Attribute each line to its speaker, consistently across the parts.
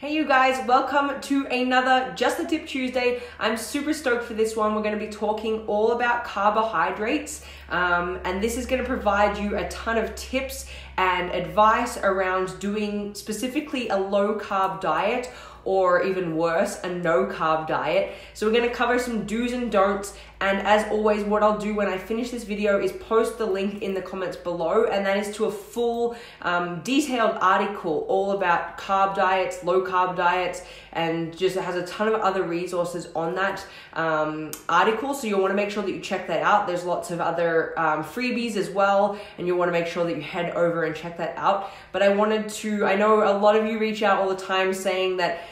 Speaker 1: Hey you guys, welcome to another Just the Tip Tuesday. I'm super stoked for this one. We're going to be talking all about carbohydrates, and this is going to provide you a ton of tips and advice around doing specifically a low carb diet, or even worse, a no carb diet. So we're going to cover some do's and don'ts, and as always, what I'll do when I finish this video is post the link in the comments below, and that is to a full detailed article all about carb diets, low carb diets, and just has a ton of other resources on that article. So you'll want to make sure that you check that out. There's lots of other freebies as well, and you'll want to make sure that you head over and check that out. But I know a lot of you reach out all the time saying that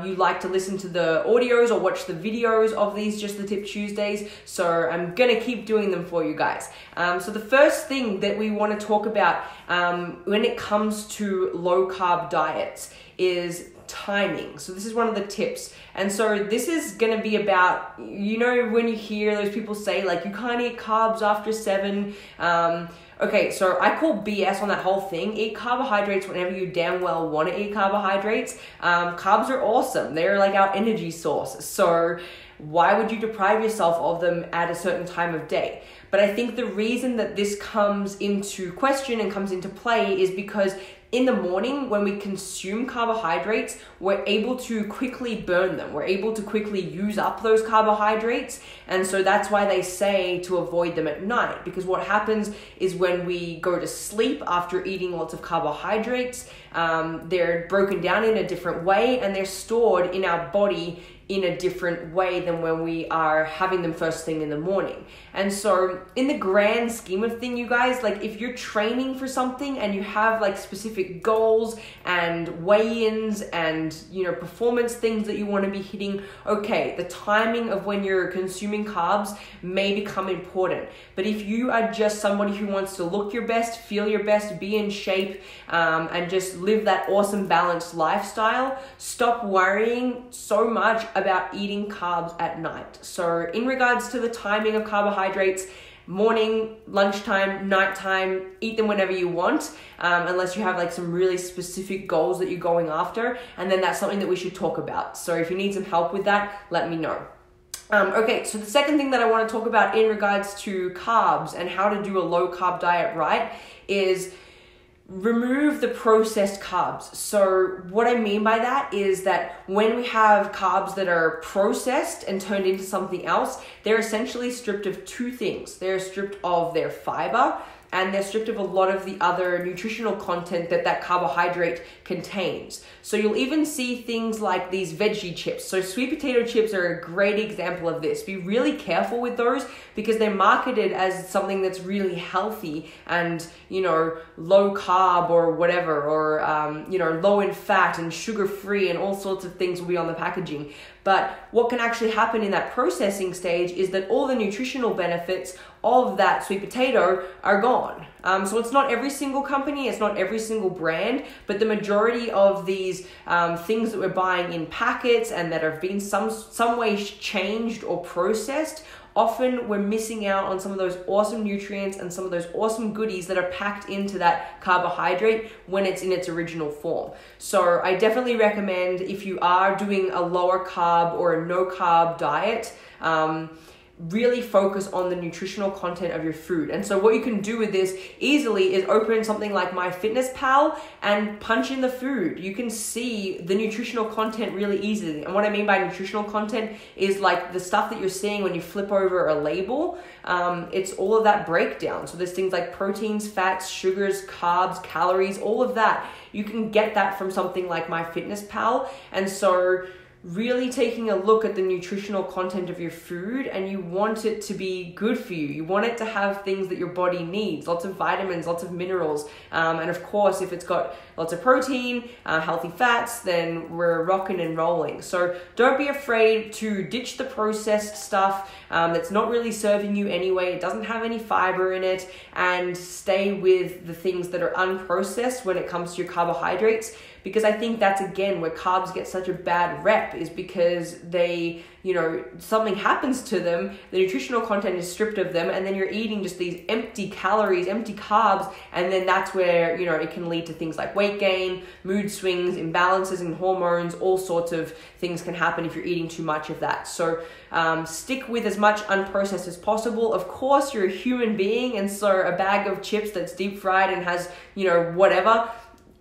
Speaker 1: you like to listen to the audios or watch the videos of these Just the Tip Tuesdays, so I'm gonna keep doing them for you guys. So the first thing that we want to talk about when it comes to low carb diets is timing. So this is one of the tips. And so this is going to be about, you know, when you hear those people say like you can't eat carbs after 7. Okay, so I call BS on that whole thing. Eat carbohydrates whenever you damn well want to eat carbohydrates. Carbs are awesome. They're like our energy source. So why would you deprive yourself of them at a certain time of day? But I think the reason that this comes into question and comes into play is because in the morning, when we consume carbohydrates, we're able to quickly burn them. We're able to quickly use up those carbohydrates. And so that's why they say to avoid them at night, because what happens is when we go to sleep after eating lots of carbohydrates, they're broken down in a different way and they're stored in our body in a different way than when we are having them first thing in the morning. And so in the grand scheme of thing, you guys, like if you're training for something and you have like specific goals and weigh-ins and, you know, performance things that you want to be hitting, okay, the timing of when you're consuming carbs may become important. But if you are just somebody who wants to look your best, feel your best, be in shape, and just live that awesome balanced lifestyle, stop worrying so much about eating carbs at night. So in regards to the timing of carbohydrates, morning, lunchtime, nighttime, eat them whenever you want, unless you have like some really specific goals that you're going after, and then that's something that we should talk about. So if you need some help with that, let me know. Okay, so the second thing that I want to talk about in regards to carbs and how to do a low carb diet right is remove the processed carbs. So what I mean by that is that when we have carbs that are processed and turned into something else, they're essentially stripped of two things. They're stripped of their fiber, and they're stripped of a lot of the other nutritional content that carbohydrate contains. So you'll even see things like these veggie chips. So sweet potato chips are a great example of this. Be really careful with those because they're marketed as something that's really healthy and, you know, low carb or whatever, or, you know, low in fat and sugar free and all sorts of things will be on the packaging. But what can actually happen in that processing stage is that all the nutritional benefits of that sweet potato are gone. So it's not every single company, it's not every single brand, but the majority of these things that we're buying in packets and that have been some way changed or processed, often we're missing out on some of those awesome nutrients and some of those awesome goodies that are packed into that carbohydrate when it's in its original form. So I definitely recommend, if you are doing a lower carb or a no carb diet, really focus on the nutritional content of your food. And so what you can do with this easily is open something like MyFitnessPal and punch in the food. You can see the nutritional content really easily. And what I mean by nutritional content is like the stuff that you're seeing when you flip over a label. It's all of that breakdown. So there's things like proteins, fats, sugars, carbs, calories, all of that. You can get that from something like MyFitnessPal. And so really taking a look at the nutritional content of your food, and you want it to be good for you. You want it to have things that your body needs, lots of vitamins, lots of minerals. And of course, if it's got lots of protein, healthy fats, then we're rocking and rolling. So don't be afraid to ditch the processed stuff that's not really serving you anyway. It doesn't have any fiber in it, and stay with the things that are unprocessed when it comes to your carbohydrates. because I think that's again where carbs get such a bad rep, is because they, something happens to them, the nutritional content is stripped of them, and then you're eating just these empty calories, empty carbs, and then that's where, it can lead to things like weight gain, mood swings, imbalances in hormones, all sorts of things can happen if you're eating too much of that. So stick with as much unprocessed as possible. Of course, you're a human being, and so a bag of chips that's deep fried and has, whatever,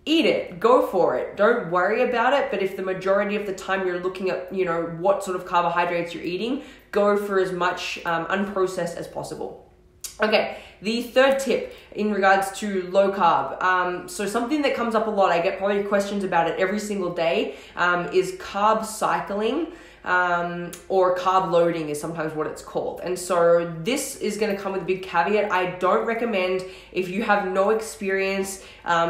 Speaker 1: eat it, go for it. Don't worry about it. But if the majority of the time you're looking at, what sort of carbohydrates you're eating, go for as much unprocessed as possible. Okay, the third tip in regards to low carb. So something that comes up a lot, I get probably questions about it every single day, is carb cycling. Or carb loading is sometimes what it's called. And so this is going to come with a big caveat. I don't recommend, if you have no experience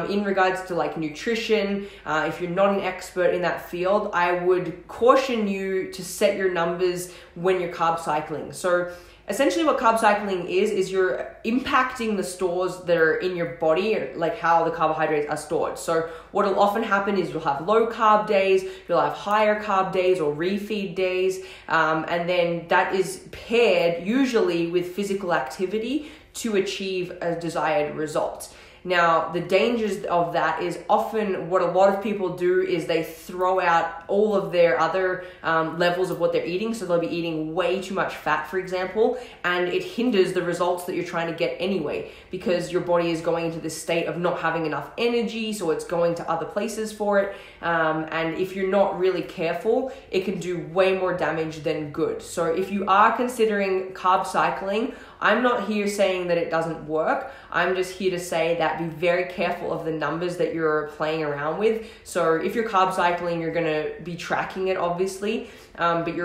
Speaker 1: in regards to like nutrition, if you're not an expert in that field, I would caution you to set your numbers when you're carb cycling. So essentially what carb cycling is you're impacting the stores that are in your body, like how the carbohydrates are stored. So what will often happen is you'll have low carb days, you'll have higher carb days or refeed days, and then that is paired usually with physical activity to achieve a desired result. Now, the dangers of that is often what a lot of people do is they throw out all of their other levels of what they're eating. So they'll be eating way too much fat, for example, and it hinders the results that you're trying to get anyway, because your body is going into this state of not having enough energy, so it's going to other places for it. And if you're not really careful, it can do way more damage than good. So if you are considering carb cycling, I'm not here saying that it doesn't work. I'm just here to say that be very careful of the numbers that you're playing around with. So if you're carb cycling, you're going to be tracking it, obviously, but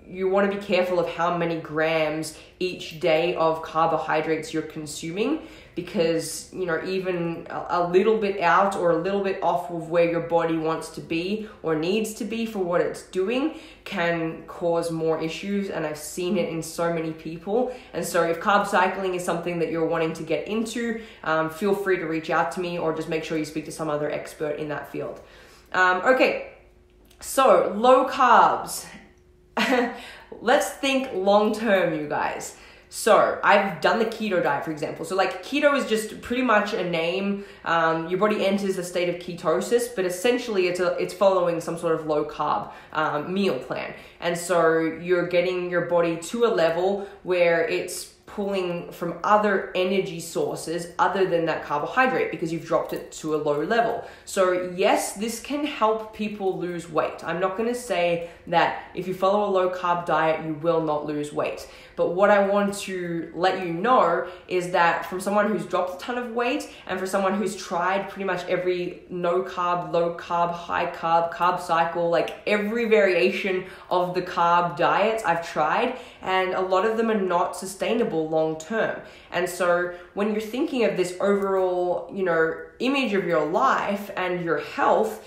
Speaker 1: you want to be careful of how many grams each day of carbohydrates you're consuming, because even a little bit out or a little bit off of where your body wants to be or needs to be for what it's doing can cause more issues, and I've seen it in so many people. And so if carb cycling is something that you're wanting to get into, feel free to reach out to me, or just make sure you speak to some other expert in that field. Okay, so low carbs. Let's think long term, you guys. So I've done the keto diet, for example. So like keto is just pretty much a name. Your body enters a state of ketosis, but essentially it's following some sort of low carb meal plan. And so you're getting your body to a level where it's pulling from other energy sources other than that carbohydrate, because you've dropped it to a low level. So yes, this can help people lose weight. I'm not going to say that if you follow a low carb diet, you will not lose weight. But what I want to let you know is that from someone who's dropped a ton of weight, and for someone who's tried pretty much every no carb, low carb, high carb, carb cycle, like every variation of the carb diets I've tried, and a lot of them are not sustainable long term. And so when you're thinking of this overall, image of your life and your health,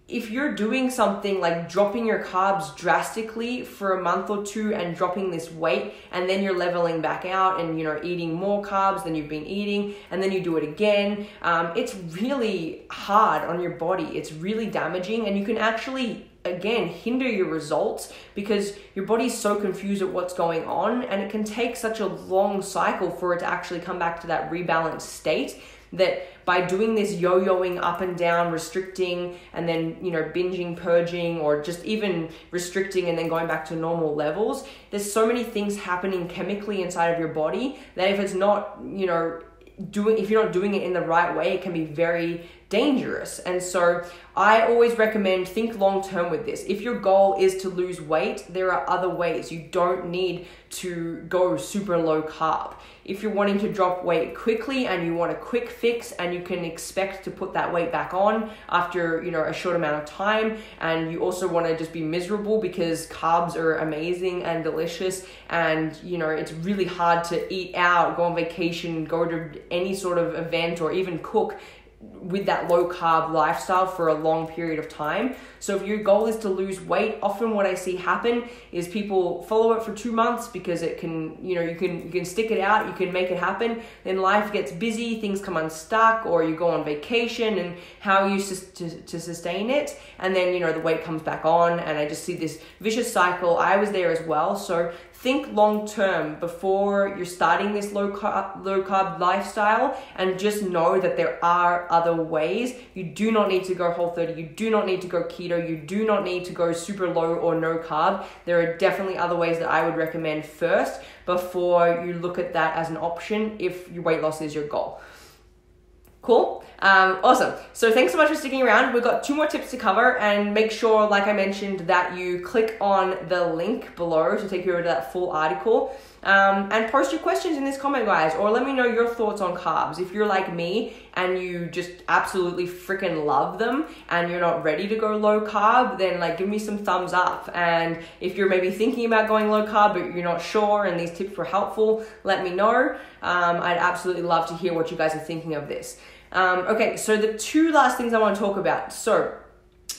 Speaker 1: if you're doing something like dropping your carbs drastically for a month or two and dropping this weight, and then you're leveling back out and eating more carbs than you've been eating, and then you do it again, it's really hard on your body. It's really damaging, and you can actually again hinder your results because your body's so confused at what's going on, and it can take such a long cycle for it to actually come back to that rebalanced state, that by doing this yo-yoing up and down, restricting and then binging, purging, or just even restricting and then going back to normal levels, there's so many things happening chemically inside of your body that if it's not if you're not doing it in the right way, it can be very dangerous. And so I always recommend think long term with this. If your goal is to lose weight, there are other ways. You don't need to go super low carb. If you're wanting to drop weight quickly and you want a quick fix and you can expect to put that weight back on after a short amount of time, and you also want to just be miserable because carbs are amazing and delicious, and it's really hard to eat out, go on vacation, go to any sort of event, or even cook with that low carb lifestyle for a long period of time. So if your goal is to lose weight, often what I see happen is people follow it for 2 months because it can, you can stick it out, you can make it happen. Then life gets busy, things come unstuck, or you go on vacation, and how are you to sustain it? And then, the weight comes back on, and I just see this vicious cycle. I was there as well. So think long term before you're starting this low carb lifestyle, and just know that there are other ways. You do not need to go Whole30. You do not need to go keto. You do not need to go super low or no carb. There are definitely other ways that I would recommend first before you look at that as an option if your weight loss is your goal. Cool. Awesome. So thanks so much for sticking around. We've got 2 more tips to cover, and make sure, like I mentioned, that you click on the link below to take you over to that full article. And post your questions in this comment, guys, or let me know your thoughts on carbs. If you're like me and you just absolutely freaking love them and you're not ready to go low carb, then give me some thumbs up. And if you're maybe thinking about going low carb but you're not sure and these tips were helpful, let me know. I'd absolutely love to hear what you guys are thinking of this. Okay, so the 2 last things I want to talk about. So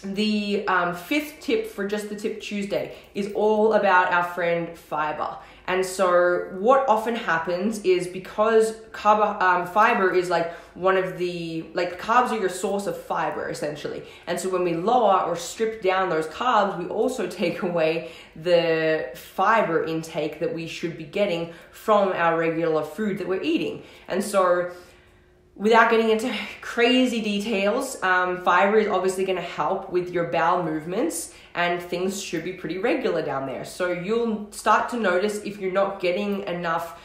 Speaker 1: the 5th tip for Just the Tip Tuesday is all about our friend fiber. And so what often happens is, because fiber is one of the, carbs are your source of fiber essentially. And so when we lower or strip down those carbs, we also take away the fiber intake that we should be getting from our regular food that we're eating. And so without getting into crazy details, fiber is obviously going to help with your bowel movements, and things should be pretty regular down there. So you'll start to notice if you're not getting enough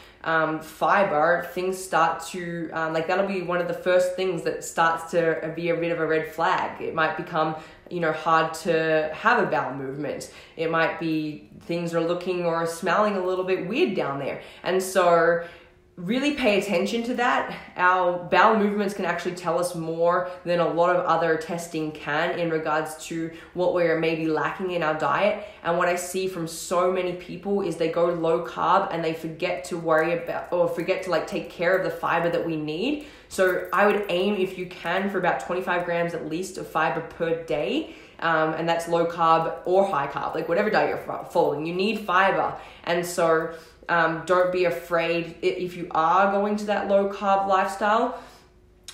Speaker 1: fiber, things start to, that'll be one of the first things that starts to be a bit of a red flag. It might become, hard to have a bowel movement. It might be things are looking or smelling a little bit weird down there. And so really pay attention to that. Our bowel movements can actually tell us more than a lot of other testing can in regards to what we're maybe lacking in our diet. And what I see from so many people is they go low carb and they forget to worry about, or forget to take care of the fiber that we need. So I would aim, if you can, for about 25 grams at least of fiber per day. And that's low carb or high carb, whatever diet you're following, you need fiber. And so don't be afraid if you are going to that low carb lifestyle.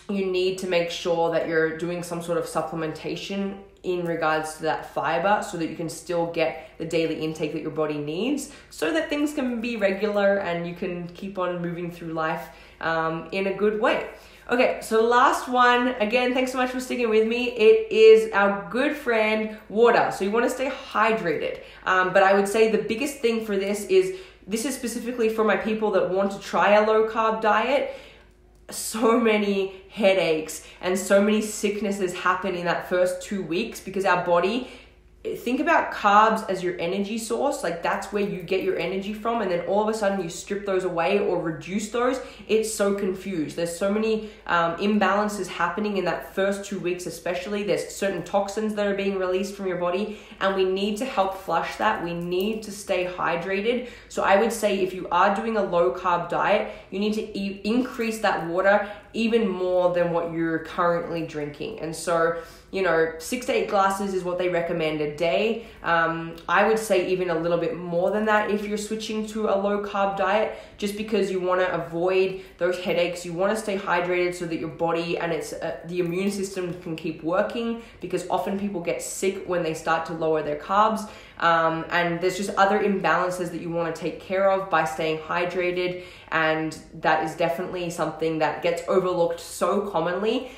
Speaker 1: You need to make sure that you're doing some sort of supplementation in regards to that fiber, so that you can still get the daily intake that your body needs, so that things can be regular and you can keep on moving through life in a good way. Okay, so last one, again, thanks so much for sticking with me. It is our good friend, water. So you want to stay hydrated. But I would say the biggest thing for this is specifically for my people that want to try a low carb diet. So many headaches and so many sicknesses happen in that first 2 weeks because our body, think about carbs as your energy source. That's where you get your energy from, and then all of a sudden you strip those away or reduce those. It's so confused. There's so many imbalances happening in that first 2 weeks, especially. There's certain toxins that are being released from your body, and we need to help flush that. We need to stay hydrated. So I would say if you are doing a low carb diet, you need to increase that water even more than what you're currently drinking. And so 6 to 8 glasses is what they recommend a day. I would say even a little bit more than that if you're switching to a low carb diet, just because you want to avoid those headaches. You want to stay hydrated so that your body and the immune system can keep working, because often people get sick when they start to lower their carbs. And there's just other imbalances that you want to take care of by staying hydrated. And that is definitely something that gets overlooked so commonly.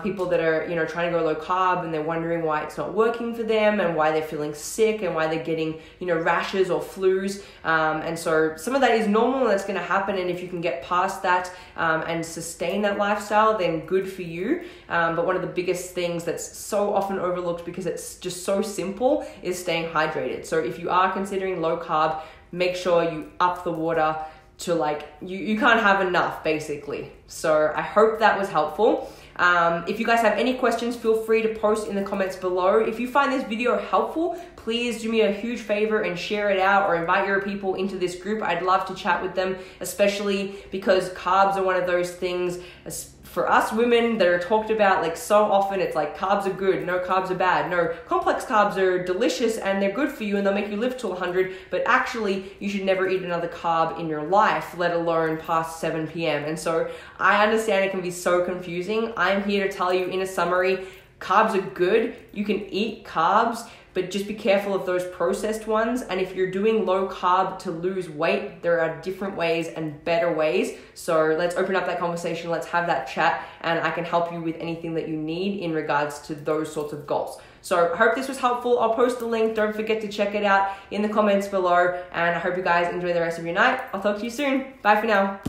Speaker 1: People that are, trying to go low carb and they're wondering why it's not working for them and why they're feeling sick and why they're getting, rashes or flus. And so some of that is normal and that's going to happen. And if you can get past that and sustain that lifestyle, then good for you. But one of the biggest things that's so often overlooked because it's just so simple is staying hydrated. So if you are considering low carb, make sure you up the water to you can't have enough basically. So I hope that was helpful. If you guys have any questions, feel free to post in the comments below. If you find this video helpful, please do me a huge favor and share it out or invite your people into this group. I'd love to chat with them, especially because carbs are one of those things, for us women that are talked about like so often, it's like carbs are good, no carbs are bad, no, complex carbs are delicious and they're good for you and they'll make you live till 100, but actually you should never eat another carb in your life, let alone past 7 p.m. And so I understand it can be so confusing. I'm here to tell you in a summary, carbs are good, you can eat carbs, but just be careful of those processed ones. And if you're doing low carb to lose weight, there are different ways and better ways. So let's open up that conversation, let's have that chat, and I can help you with anything that you need in regards to those sorts of goals. So I hope this was helpful. I'll post the link. Don't forget to check it out in the comments below. And I hope you guys enjoy the rest of your night. I'll talk to you soon. Bye for now.